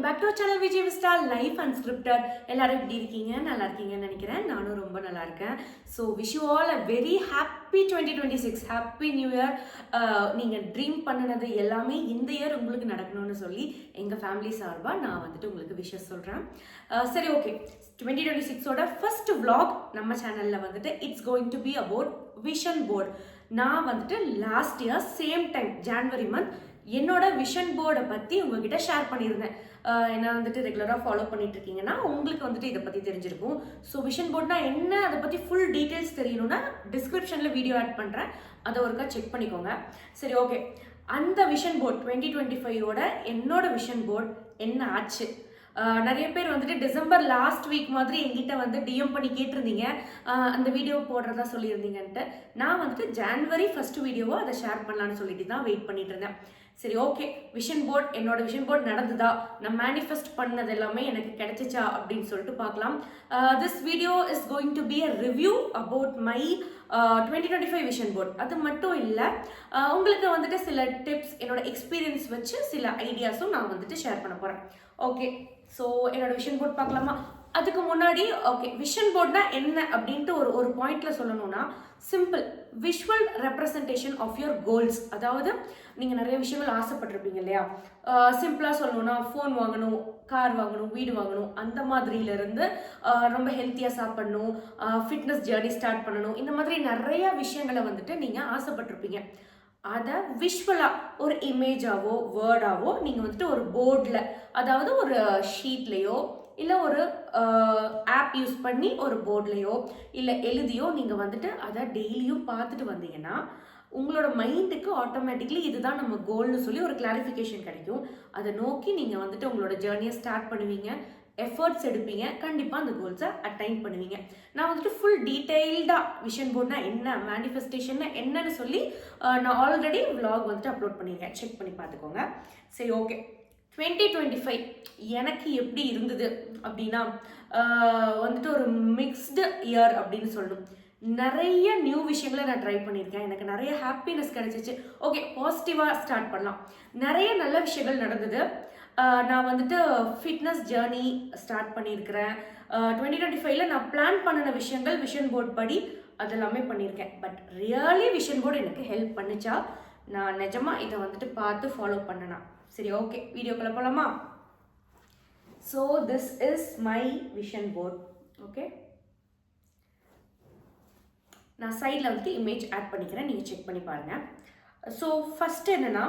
Back to channel Vijay vista life unscripted. எல்லாரும் எப்படி இருக்கீங்க? நல்லா இருக்கீங்கன்னு நினைக்கிறேன். நானும் ரொம்ப நல்லா இருக்கேன். So wish you all a very happy 2026 happy new year. நீங்கள் ட்ரீம் பண்ணினது எல்லாமே இந்த இயர் உங்களுக்கு நடக்கணும்னு சொல்லி எங்கள் ஃபேமிலி சார்பாக நான் வந்துட்டு உங்களுக்கு விஷஸ் சொல்கிறேன். சரி, ஓகே. 2026ஓட ஃபர்ஸ்ட் vlog நம்ம சேனலில் வந்துட்டு it's going to be about vision board. நான் வந்துட்டு last year same time January month என்னோட விஷன் போர்டை பற்றி உங்ககிட்ட ஷேர் பண்ணியிருந்தேன். என்ன வந்துட்டு ரெகுலராக ஃபாலோ பண்ணிட்டு இருக்கீங்கன்னா உங்களுக்கு வந்துட்டு இதை பற்றி தெரிஞ்சிருக்கும். ஸோ விஷன் போர்ட்னா என்ன, அதை பற்றி ஃபுல் டீட்டெயில்ஸ் தெரியணும்னா டிஸ்கிரிப்ஷனில் வீடியோ ஆட் பண்ணுறேன், அதை ஒருக்கா செக் பண்ணிக்கோங்க. சரி, ஓகே. அந்த விஷன் போர்ட் 2025ஓட என்னோட விஷன் போர்ட் என்ன ஆச்சு? நிறைய பேர் வந்துட்டு டிசம்பர் லாஸ்ட் வீக் மாதிரி எங்கிட்ட வந்து டிஎம் பண்ணி கேட்டிருந்தீங்க, அந்த வீடியோ போடுறதா சொல்லியிருந்தீங்கன்ட்டு. நான் வந்துட்டு ஜான்வரி ஃபர்ஸ்ட் வீடியோவை அதை ஷேர் பண்ணலான்னு சொல்லிட்டு தான் வெயிட் பண்ணிட்டு இருந்தேன். சரி, ஓகே. விஷன் போர்ட், என்னோட விஷன் போர்ட் நடந்துதா, நான் மேனிஃபெஸ்ட் பண்ணது எல்லாமே எனக்கு கிடைச்சிச்சா அப்படின்னு சொல்லிட்டு பார்க்கலாம். This video is going to be a review about my 2025 vision board. அது மட்டும் இல்லை, உங்களுக்கு வந்துட்டு சில டிப்ஸ், என்னோட எக்ஸ்பீரியன்ஸ் வச்சு சில ஐடியாஸும் நான் வந்துட்டு ஷேர் பண்ண போகிறேன். ஓகே, ஸோ என்னோட விஷன் போர்ட் பார்க்கலாமா? அதுக்கு முன்னாடி ஓகே, விஷன் போர்ட்னா என்ன அப்படின்ட்டு ஒரு பாயிண்ட்ல சொல்லணும்னா, simple visual representation of your goals. அதாவது நீங்கள் நிறைய விஷயங்கள் ஆசைப்பட்டிருப்பீங்க இல்லையா? சிம்பிளாக சொல்லணும்னா ஃபோன் வாங்கணும், கார் வாங்கணும், வீடு வாங்கணும், அந்த மாதிரியிலேருந்து ரொம்ப ஹெல்த்தியாக சாப்பிடணும், ஃபிட்னஸ் ஜேர்னி ஸ்டார்ட் பண்ணணும், இந்த மாதிரி நிறைய விஷயங்களை வந்துட்டு நீங்கள் ஆசைப்பட்டிருப்பீங்க. அதை விஷுவலாக ஒரு இமேஜாவோ வேர்டாவோ நீங்கள் வந்துட்டு ஒரு போர்டில், அதாவது ஒரு ஷீட்லேயோ இல்லை ஒரு ஆப் யூஸ் பண்ணி ஒரு போர்ட்லேயோ இல்லை எழுதியோ நீங்கள் வந்துட்டு அதை டெய்லியும் பார்த்துட்டு வந்தீங்கன்னா உங்களோட மைண்டுக்கு ஆட்டோமேட்டிக்லி இதுதான் நம்ம கோல்னு சொல்லி ஒரு கிளாரிஃபிகேஷன் கிடைக்கும். அதை நோக்கி நீங்கள் வந்துட்டு உங்களோட ஜேர்னியை ஸ்டார்ட் பண்ணுவீங்க, எஃபர்ட்ஸ் எடுப்பீங்க, கண்டிப்பாக அந்த கோல்ஸை அட்டைன் பண்ணுவீங்க. நான் வந்துட்டு ஃபுல் டீட்டெயில்டாக விஷன் போர்ட்னா என்ன, மேனிஃபெஸ்டேஷன்னா என்னன்னு சொல்லி நான் ஆல்ரெடி vlog வந்துட்டு அப்லோட் பண்ணியிருக்கேன், செக் பண்ணி பார்த்துக்கோங்க. சரி, ஓகே. 2025 எனக்கு எப்படி இருந்தது அப்படின்னா, வந்துட்டு ஒரு மிக்ஸ்டு இயர் அப்படின்னு சொல்லணும். நிறைய நியூ விஷயங்களை நான் ட்ரை பண்ணியிருக்கேன், எனக்கு நிறைய ஹாப்பினஸ் கிடைச்சிச்சு. ஓகே, பாசிட்டிவாக ஸ்டார்ட் பண்ணலாம். நிறைய நல்ல விஷயங்கள் நடந்தது. நான் வந்துட்டு ஃபிட்னஸ் ஜேர்னி ஸ்டார்ட் பண்ணியிருக்கிறேன். 2025ல் நான் பிளான் பண்ணின விஷயங்கள் விஷன் போர்ட் படி அதெல்லாமே பண்ணியிருக்கேன். பட் ரியலி விஷன் போர்டு எனக்கு ஹெல்ப் பண்ணுச்சா? நான் நிஜமாக இதை வந்துட்டு பார்த்து ஃபாலோ பண்ணனா? சரி, ஓகே, வீடியோக்குள்ள போகலாமா? So this is my vision board. Okay, நான் சைடில் வந்துட்டு இமேஜ் ஆட் பண்ணிக்கிறேன், நீங்கள் செக் பண்ணி பாருங்கள். ஸோ ஃபஸ்ட் என்னென்னா,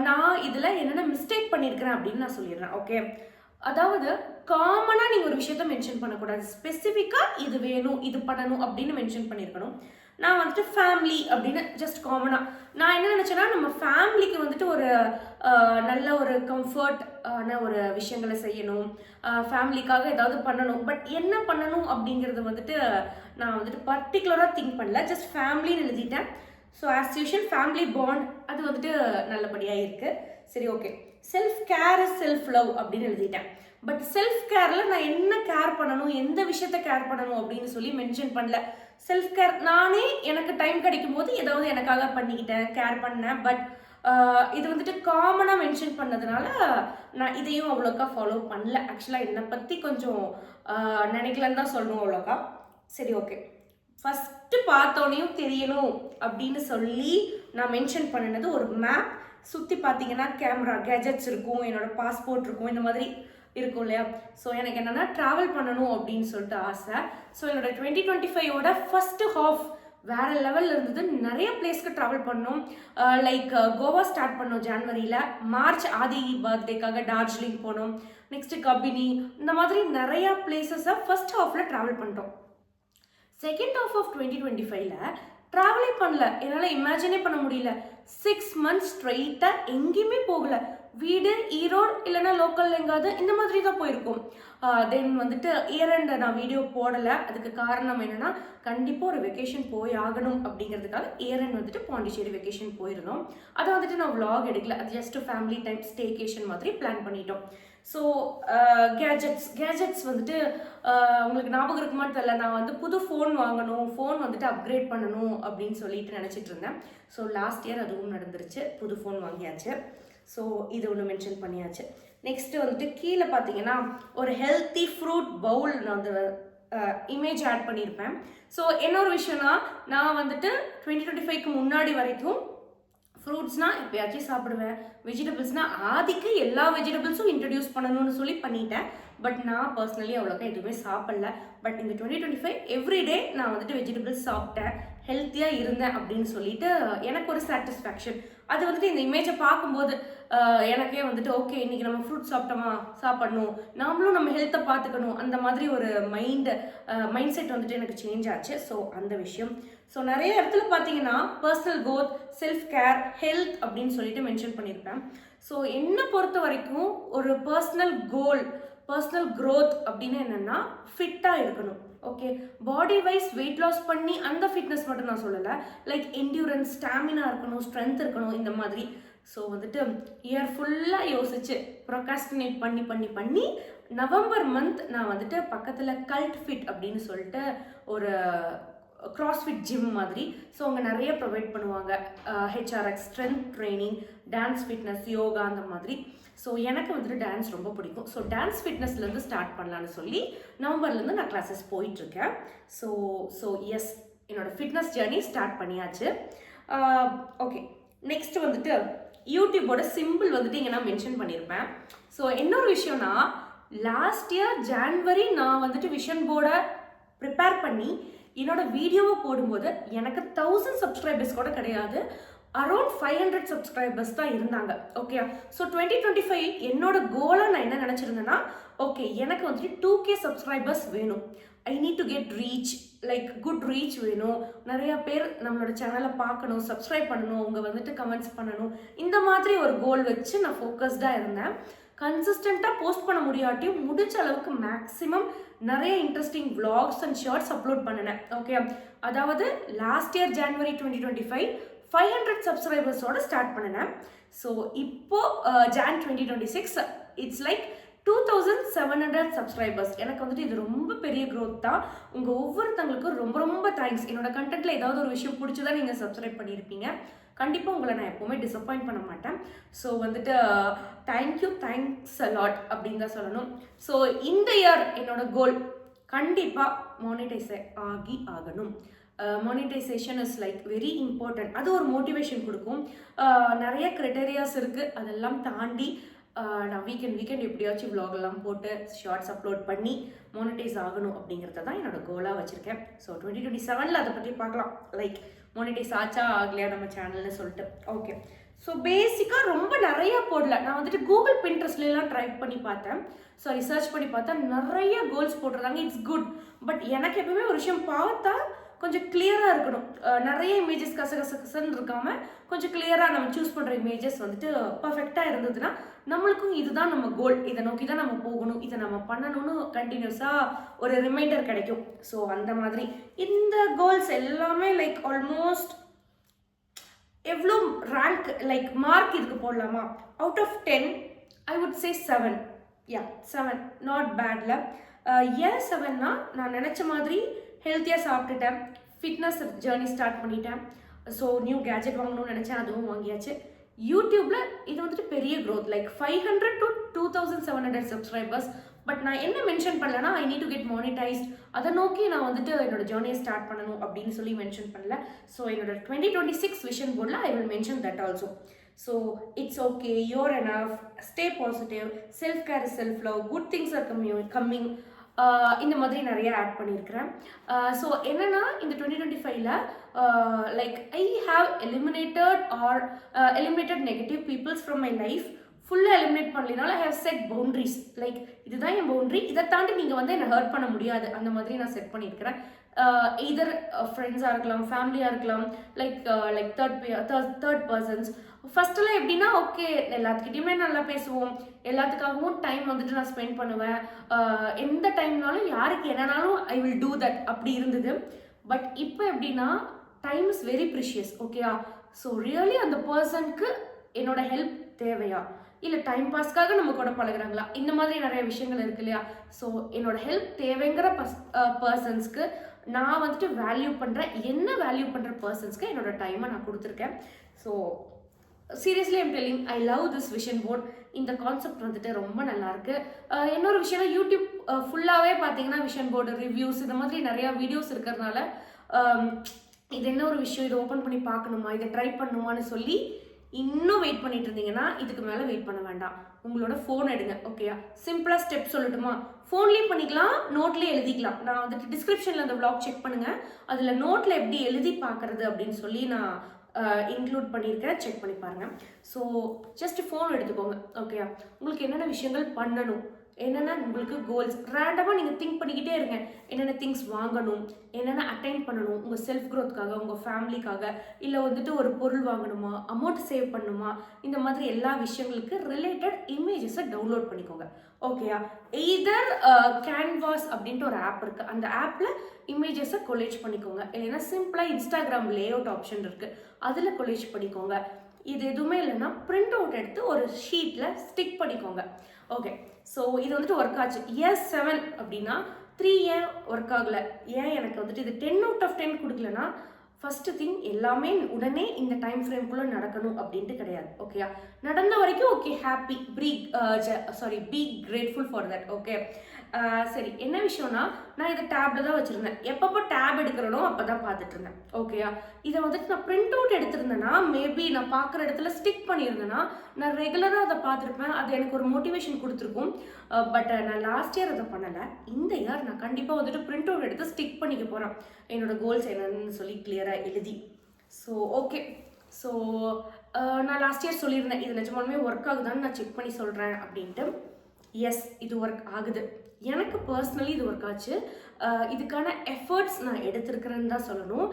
நான் இதில் என்னென்ன மிஸ்டேக் பண்ணியிருக்கிறேன் அப்படின்னு நான் சொல்லிடுறேன். ஓகே, அதாவது காமனாக நீங்கள் ஒரு விஷயத்த மென்ஷன் பண்ணக்கூடாது, ஸ்பெசிஃபிக்காக இது வேணும், இது பண்ணணும் அப்படின்னு மென்ஷன் பண்ணியிருக்கணும். நான் வந்துட்டு ஃபேமிலி அப்படின்னு ஜஸ்ட் காமனாக நான் என்ன நினச்சேன்னா, நம்ம ஃபேமிலிக்கு வந்துட்டு ஒரு நல்ல ஒரு கம்ஃபர்ட் ஆன ஒரு விஷயங்களை செய்யணும், ஃபேமிலிக்காக ஏதாவது பண்ணணும். பட் என்ன பண்ணணும் அப்படிங்கிறது வந்துட்டு நான் வந்துட்டு பர்டிகுலராக திங்க் பண்ணல, ஜஸ்ட் ஃபேமிலின்னு எழுதிட்டேன். So as usual family bond அது வந்துட்டு நல்லபடியாக இருக்குது. சரி, okay. Self care is self love அப்படின்னு எழுதிட்டேன். பட் செல்ஃப் கேரில் நான் என்ன கேர் பண்ணணும், எந்த விஷயத்த கேர் பண்ணணும் அப்படின்னு சொல்லி மென்ஷன் பண்ணல. செல்ஃப் கேர் நானே எனக்கு டைம் கிடைக்கும் போது ஏதாவது எனக்காக பண்ணிக்கிட்டேன், கேர் பண்ணேன். பட் இது வந்துட்டு காமனாக மென்ஷன் பண்ணதுனால நான் இதையும் அவ்வளோக்கா ஃபாலோ பண்ணல. ஆக்சுவலாக என்னை பற்றி கொஞ்சம் நினைக்கலன்னு தான் சொல்லணும் அவ்வளோக்கா. சரி, ஓகே. ஃபஸ்ட்டு பார்த்தோன்னையும் தெரியணும் அப்படின்னு சொல்லி நான் மென்ஷன் பண்ணினது ஒரு மேப். சுற்றி பார்த்தீங்கன்னா கேமரா, கேஜெட்ஸ் இருக்கும், என்னோடய பாஸ்போர்ட் இருக்கும், இந்த மாதிரி இருக்கும் இல்லையா? ஸோ எனக்கு என்னென்னா ட்ராவல் பண்ணணும் அப்படின்னு சொல்லிட்டு ஆசை. ஸோ என்னோட 2025ஓட ஃபஸ்ட்டு ஹாஃப் வேறு லெவலில் இருந்தது. நிறைய பிளேஸ்க்கு ட்ராவல் பண்ணோம். லைக் கோவா ஸ்டார்ட் பண்ணோம் ஜான்வரியில். மார்ச் ஆதி பர்த்டேக்காக டார்ஜிலிங் போனோம். நெக்ஸ்ட்டு கபினி, இந்த மாதிரி நிறையா பிளேசஸை ஃபஸ்ட் ஹாஃபில் ட்ராவல் பண்ணிட்டோம். செகண்ட் ஹாஃப் ஆஃப் 2025ல் ட்ராவலே பண்ணல, என்னால் இமேஜினே பண்ண முடியல. 6 months ஸ்ட்ரெயிட்டாக எங்கேயுமே போகல. வீடு ஈரோடு இல்லைன்னா லோக்கல் எங்காவது இந்த மாதிரி தான் போயிருக்கோம். தென் வந்துட்டு இயர் எண்ட் நான் வீடியோ போடலை. அதுக்கு காரணம் என்னென்னா, கண்டிப்பாக ஒரு வெக்கேஷன் போய் ஆகணும் அப்படிங்கிறதுக்காக இயர் எண்ட் வந்துட்டு பாண்டிச்சேரி வெக்கேஷன் போயிருந்தோம். அதை வந்துட்டு நான் vlog எடுக்கல, அது ஜஸ்ட் ஃபேமிலி டைம் ஸ்டேகேஷன் மாதிரி பிளான் பண்ணிட்டோம். ஸோ கேஜெட்ஸ் வந்துட்டு உங்களுக்கு ஞாபகம் இருக்குமான்னு தெரியல, நான் வந்து புது ஃபோன் வாங்கணும், ஃபோன் வந்துட்டு அப்கிரேட் பண்ணணும் அப்படின்னு சொல்லிட்டு நினச்சிட்டு இருந்தேன். ஸோ லாஸ்ட் இயர் அதுவும் நடந்துருச்சு, புது ஃபோன் வாங்கியாச்சு. ஸோ இது ஒன்று மென்ஷன் பண்ணியாச்சு. நெக்ஸ்ட்டு வந்துட்டு கீழே பார்த்தீங்கன்னா ஒரு ஹெல்த்தி ஃப்ரூட் பவுல் நான் வந்து இமேஜ் ஆட் பண்ணியிருப்பேன். ஸோ என்ன ஒரு விஷயம்னா, நான் வந்துட்டு 2025க்கு முன்னாடி வரைக்கும் ஃப்ரூட்ஸ்னால் எப்போயாச்சும் சாப்பிடுவேன், வெஜிடபிள்ஸ்னால் ஆதிக்கு எல்லா வெஜிடபிள்ஸும் இன்ட்ரடியூஸ் பண்ணணும்னு சொல்லி பண்ணிட்டேன். பட் நான் பர்சனலி அவ்வளோக்கா எதுவுமே சாப்பிடல. பட் இந்த 2025 எவ்ரிடே நான் வந்துட்டு வெஜிடபிள்ஸ் சாப்பிட்டேன், ஹெல்த்தியாக இருந்தேன் அப்படின்னு சொல்லிட்டு எனக்கு ஒரு சாட்டிஸ்ஃபேக்ஷன். அது வந்துட்டு இந்த இமேஜை பார்க்கும்போது எனக்கே வந்துட்டு ஓகே, இன்றைக்கி நம்ம ஃப்ரூட் சாப்பிட்டோமா, சாப்பிடணும், நாமளும் நம்ம ஹெல்த்தை பார்த்துக்கணும், அந்த மாதிரி ஒரு மைண்ட் செட் வந்துட்டு எனக்கு சேஞ்ச் ஆச்சு. ஸோ அந்த விஷயம். ஸோ நிறைய இடத்துல பார்த்தீங்கன்னா personal growth, self care, health அப்படின்னு சொல்லிட்டு மென்ஷன் பண்ணியிருப்பேன். ஸோ என்னை பொறுத்த வரைக்கும் ஒரு பர்சனல் கோல், பர்சனல் க்ரோத் அப்படின்னு என்னென்னா ஃபிட்டாக இருக்கணும். Okay, body wise weight loss பண்ணி அந்த ஃபிட்னஸ் மட்டும் நான் சொல்லலை, லைக் என்டியூரன்ஸ், ஸ்டாமினா இருக்கணும், ஸ்ட்ரென்த் இருக்கணும், இந்த மாதிரி. ஸோ வந்துட்டு இயர் ஃபுல்லாக யோசிச்சு ப்ரொகாஸ்டினேட் பண்ணி பண்ணி பண்ணி நவம்பர் மந்த் நான் வந்துட்டு பக்கத்தில் கல்ட் ஃபிட் அப்படின்னு சொல்லிட்டு ஒரு கிராஸ்ஃபிட் ஜிம் மாதிரி. ஸோ அவங்க நிறைய ப்ரொவைட் பண்ணுவாங்க, HRX, strength training, dance fitness, yoga, அந்த மாதிரி. ஸோ எனக்கு வந்துட்டு டான்ஸ் ரொம்ப பிடிக்கும். ஸோ டான்ஸ் ஃபிட்னஸ்லேருந்து ஸ்டார்ட் பண்ணலான்னு சொல்லி நவம்பர்லேருந்து நான் கிளாஸஸ் போயிட்டுருக்கேன். ஸோ எஸ், என்னோடய ஃபிட்னஸ் ஜேர்னி ஸ்டார்ட் பண்ணியாச்சு. ஓகே, நெக்ஸ்ட் வந்துட்டு யூடியூபோட சிம்பிள் வந்துட்டு இங்கே நான் மென்ஷன் பண்ணியிருப்பேன். ஸோ இன்னொரு விஷயம்னா, லாஸ்ட் இயர் ஜான்வரி நான் வந்துட்டு விஷன் போர்டை ப்ரிப்பேர் பண்ணி என்னோட வீடியோவை போடும்போது எனக்கு 1000 சப்ஸ்கிரைபர்ஸ் கூட கிடையாது, அரௌண்ட் 500 சப்ஸ்கிரைபர்ஸ் தான் இருந்தாங்க. ஓகே, ஸோ 2025 என்னோட கோலாக நான் என்ன நினச்சிருந்தேன்னா, ஓகே எனக்கு வந்துட்டு 2K சப்ஸ்கிரைபர்ஸ் வேணும், ஐ need to get reach, like good reach வேணும், நிறையா பேர் நம்மளோட சேனலை பார்க்கணும், சப்ஸ்கிரைப் பண்ணணும், அவங்க வந்துட்டு கமெண்ட்ஸ் பண்ணணும், இந்த மாதிரி ஒரு கோல் வச்சு நான் ஃபோக்கஸ்டாக இருந்தேன். கன்சிஸ்டண்ட்டாக போஸ்ட் பண்ண முடியாட்டியும் முடிஞ்ச அளவுக்கு மேக்ஸிமம் நிறைய interesting vlogs and shorts upload பண்ணினேன். ஓகே, அதாவது லாஸ்ட் இயர் ஜான்வரி 2025 500 சப்ஸ்கிரைபர்ஸோட ஸ்டார்ட் பண்ணினேன். ஸோ இப்போ ஜான் 2026 இட்ஸ் லைக் 2700 சப்ஸ்கிரைபர்ஸ். எனக்கு வந்துட்டு இது ரொம்ப பெரிய க்ரோத் தான். உங்கள் ஒவ்வொருத்தங்களுக்கும் ரொம்ப ரொம்ப தேங்க்ஸ். என்னோட கண்டென்ட்டில் ஏதாவது ஒரு விஷயம் பிடிச்சதா நீங்கள் சப்ஸ்கிரைப் பண்ணியிருப்பீங்க. கண்டிப்பாக உங்களை நான் எப்போவுமே டிசப்பாயிண்ட் பண்ண மாட்டேன். ஸோ வந்துட்டு தேங்க்ஸ் அ லாட் அப்படின்னு தான் சொல்லணும். ஸோ இந்த இயர் என்னோட கோல் கண்டிப்பாக மானிட்டைஸ் ஆகணும். Monetisation is like very important. அது ஒரு மோட்டிவேஷன் கொடுக்கும். நிறைய க்ரைட்டீரியாஸ் இருக்குது, அதெல்லாம் தாண்டி நான் வீக்கெண்ட் எப்படியாச்சும் vlogலாம் போட்டு ஷார்ட்ஸ் அப்லோட் பண்ணி மானிட்டைஸ் ஆகணும் அப்படிங்கிறத தான் என்னோட கோலாக வச்சுருக்கேன். ஸோ 2027 அதை பற்றி பார்க்கலாம், லைக் மானிட்டைஸ் ஆச்சா ஆகலையா நம்ம சேனல்னு சொல்லிட்டு. ஓகே, ஸோ பேசிக்காக ரொம்ப நிறையா போடல. நான் வந்துட்டு கூகுள் பின்ட்ரெஸ்ட்லாம் ட்ரை பண்ணி பார்த்தேன், சர்ச் பண்ணி பார்த்தா நிறைய கோல்ஸ் போட்டிருந்தாங்க. இட்ஸ் குட், பட் எனக்கு எப்பவுமே ஒரு விஷயம் பார்த்தா கொஞ்சம் கிளியராக இருக்கணும். நிறைய இமேஜஸ் கசன்னு இருக்காமல் கொஞ்சம் கிளியராக நம்ம சூஸ் பண்ணுற இமேஜஸ் வந்துட்டு பர்ஃபெக்டாக இருந்ததுன்னா நம்மளுக்கும் இதுதான் நம்ம கோல், இதை நோக்கி தான் நம்ம போகணும், இதை நம்ம பண்ணணும்னு கண்டினியூஸாக ஒரு ரிமைண்டர் கிடைக்கும். ஸோ அந்த மாதிரி இந்த கோல்ஸ் எல்லாமே லைக் ஆல்மோஸ்ட் எவ்வளோ ரேங்க் லைக் மார்க் இதுக்கு போடலாமா, out of 10 I would say 7. 7 not பேட்ல. ஏன் 7னா, நான் நினச்ச மாதிரி ஹெல்த்தியாக சாப்பிட்டுட்டேன், ஃபிட்னஸ் ஜேர்னி ஸ்டார்ட் பண்ணிட்டேன். ஸோ நியூ கேஜெட் வாங்கணும்னு நினச்சேன், அதுவும் வாங்கியாச்சு. யூடியூப்பில் இது வந்துட்டு பெரிய growth, like 500 to 2700 subscribers. But நான் என்ன மென்ஷன் பண்ணலன்னா, I need to get monetized, அதை நோக்கி நான் வந்துட்டு என்னோட ஜேர்னியை ஸ்டார்ட் பண்ணணும் அப்படின்னு சொல்லி மென்ஷன் பண்ணல. ஸோ என்னோட 2026 விஷன் போர்டில் I will mention that also. So it's okay, you're enough, stay positive, self care, self love, good things are coming, இந்த மாதிரி நிறைய ஆட் பண்ணியிருக்கிறேன். ஸோ என்னென்னா, இந்த 2025ல like I have eliminated negative peoples from my life. ஃபுல்லாக eliminate பண்ணலினால I have set boundaries, like இதுதான் என் பவுண்ட்ரி, இதை தாண்டி நீங்கள் வந்து என்னை ஹர்ட் பண்ண முடியாது, அந்த மாதிரி நான் செட் பண்ணியிருக்கிறேன். எய்தர் ஃப்ரெண்ட்ஸாக இருக்கலாம், ஃபேமிலியாக இருக்கலாம், லைக் தேர்ட் பர்சன்ஸ். ஃபஸ்ட்டெல்லாம் எப்படின்னா, ஓகே எல்லாத்துக்கிட்டையுமே நல்லா பேசுவோம், எல்லாத்துக்காகவும் டைம் வந்துட்டு நான் ஸ்பெண்ட் பண்ணுவேன், எந்த டைம்னாலும் யாருக்கு என்னன்னாலும் ஐ வில் டூ தட், அப்படி இருந்தது. பட் இப்போ எப்படின்னா, டைம் இஸ் வெரி ப்ரிஷியஸ். ஓகேயா, ஸோ ரியலி அந்த பர்சனுக்கு என்னோட ஹெல்ப் தேவையா, இல்லை டைம் பாஸ்க்காக நம்ம கூட பழகுறாங்களா, இந்த மாதிரி நிறைய விஷயங்கள் இருக்கு இல்லையா. ஸோ என்னோட ஹெல்ப் தேவைங்கிற பர்சன்ஸ்க்கு நான் வந்துட்டு வேல்யூ பண்ணுற பர்சன்ஸ்க்கு என்னோட டைமை நான் கொடுத்துருக்கேன். So seriously I'm telling I love this vision board. இந்த கான்செப்ட் வந்துட்டு ரொம்ப நல்லாயிருக்கு. இன்னொரு விஷயம்னா யூடியூப் ஃபுல்லாகவே பார்த்தீங்கன்னா விஷன் போர்டு ரிவ்யூஸ் இந்த மாதிரி நிறையா வீடியோஸ் இருக்கிறதுனால இது என்ன ஒரு விஷயம், இதை ஓப்பன் பண்ணி பார்க்கணுமா, இதை ட்ரை பண்ணுமான்னு சொல்லி இன்னும் வெயிட் பண்ணிட்டு இருந்தீங்கன்னா இதுக்கு மேலே வெயிட் பண்ண வேண்டாம். உங்களோட ஃபோன் எடுங்க. ஓகேயா, சிம்பிளாக ஸ்டெப் சொல்லட்டுமா? ஃபோன்லேயும் பண்ணிக்கலாம், நோட்லேயே எழுதிக்கலாம். நான் வந்துட்டு டிஸ்கிரிப்ஷனில் அந்த vlog செக் பண்ணுங்கள். அதில் நோட்டில் எப்படி எழுதி பார்க்குறது அப்படின்னு சொல்லி நான் இன்க்ளூட் பண்ணியிருக்கேன், செக் பண்ணி பாருங்கள். ஸோ ஜஸ்ட் ஃபோன் எடுத்துக்கோங்க. ஓகேயா, உங்களுக்கு என்னென்ன விஷயங்கள் பண்ணணும், என்னென்ன உங்களுக்கு கோல்ஸ் ரேண்டமாக நீங்கள் திங்க் பண்ணிக்கிட்டே இருங்க. என்னென்ன திங்ஸ் வாங்கணும், என்னென்ன அட்டைன் பண்ணணும், உங்கள் செல்ஃப் க்ரோத்துக்காக, உங்கள் ஃபேமிலிக்காக, இல்லை வந்துட்டு ஒரு பொருள் வாங்கணுமா, அமௌண்ட் சேவ் பண்ணணுமா, இந்த மாதிரி எல்லா விஷயங்களுக்கு ரிலேட்டட் இமேஜஸை டவுன்லோட் பண்ணிக்கோங்க. ஓகேயா, எய்தர் கேன்வாஸ் அப்படின்ட்டு ஒரு ஆப் இருக்குது, அந்த ஆப்பில் இமேஜஸை கொலேஜ் பண்ணிக்கோங்க. இல்லைன்னா சிம்பிளாக இன்ஸ்டாகிராம் லேஅவுட் ஆப்ஷன் இருக்குது, அதில் கொலேஜ் பண்ணிக்கோங்க. இது எதுவுமே இல்லைன்னா பிரிண்ட் அவுட் எடுத்து ஒரு ஷீட்டில் ஸ்டிக் பண்ணிக்கோங்க. ஓகே, ஸோ இது வந்துட்டு ஒர்க் ஆச்சு. இயர் 7 அப்படின்னா 3 ஏன் ஒர்க் ஆகலை, ஏன் எனக்கு வந்துட்டு இது 10 out of 10 கொடுக்கலன்னா, ஃபஸ்ட்டு திங் எல்லாமே உடனே இந்த டைம் ஃப்ரேம்குள்ளே நடக்கணும் அப்படின்ட்டு கிடையாது. ஓகேயா, நடந்த வரைக்கும் okay, happy be grateful for that. Okay, சரி, என்ன விஷயம்னா நான் இதை டேப்ல தான் வச்சுருந்தேன். எப்பப்போ டேப் எடுக்கிறனோ அப்போ தான் பார்த்துட்டு இருந்தேன். ஓகேயா, இதை வந்துட்டு நான் பிரிண்ட் அவுட் எடுத்திருந்தேன்னா, மேபி நான் பார்க்குற இடத்துல ஸ்டிக் பண்ணியிருந்தேன்னா நான் ரெகுலராக அதை பார்த்துருப்பேன், அது எனக்கு ஒரு மோட்டிவேஷன் கொடுத்துருக்கும். பட் நான் லாஸ்ட் இயர் அதை பண்ணலை. இந்த இயர் நான் கண்டிப்பாக வந்துட்டு பிரிண்ட் அவுட் எடுத்து ஸ்டிக் பண்ணிக்க போகிறேன், என்னோட கோல்ஸ் என்னன்னு சொல்லி கிளியராக எழுதி. ஸோ ஓகே, ஸோ நான் லாஸ்ட் இயர் சொல்லியிருந்தேன் இது நிஜமாலுமே ஒர்க் ஆகுதான்னு நான் செக் பண்ணி சொல்கிறேன் அப்படின்ட்டு. எஸ், இது ஒர்க் ஆகுது. எனக்கு பர்சனலி இது ஒர்க் ஆச்சு. இதுக்கான எஃபர்ட்ஸ் நான் எடுத்திருக்கிறேன்னு தான் சொல்லணும்.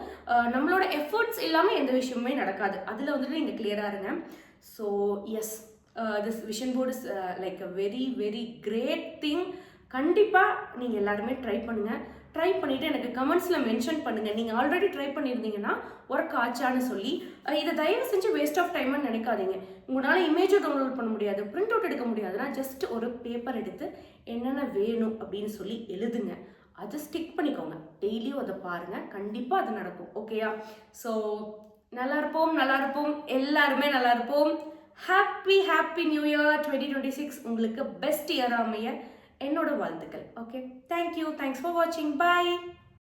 நம்மளோட எஃபர்ட்ஸ் இல்லாமல் எந்த விஷயமுமே நடக்காது. அதில் வந்துட்டு நீங்கள் கிளியராக இருங்க. So yes, this vision board is like a very very great thing. கண்டிப்பாக நீங்கள் எல்லாருமே ட்ரை பண்ணுங்கள். ட்ரை பண்ணிவிட்டு எனக்கு கமெண்ட்ஸில் மென்ஷன் பண்ணுங்கள். நீங்கள் ஆல்ரெடி ட்ரை பண்ணியிருந்தீங்கன்னா ஒர்க் ஆச்சான்னு சொல்லி. இதை தயவு செஞ்சு வேஸ்ட் ஆஃப் டைம்னு நினைக்காதீங்க. உங்களால் இமேஜும் டவுன்லோட் பண்ண முடியாது, பிரிண்ட் அவுட் எடுக்க முடியாதுன்னா ஜஸ்ட் ஒரு பேப்பர் எடுத்து என்னென்ன வேணும் அப்படின்னு சொல்லி எழுதுங்க. அதை ஸ்டிக் பண்ணிக்கோங்க. டெய்லியும் அதை பாருங்கள், கண்டிப்பாக அது நடக்கும். ஓகேயா, ஸோ நல்லா இருப்போம், எல்லாருமே நல்லா இருப்போம். Happy new year 2026. உங்களுக்கு பெஸ்ட் இயர் அமைய என்னோட வாழ்த்துக்கள். ஓகே, தேங்க்யூ, தேங்க்ஸ் ஃபார் வாட்சிங், பாய்.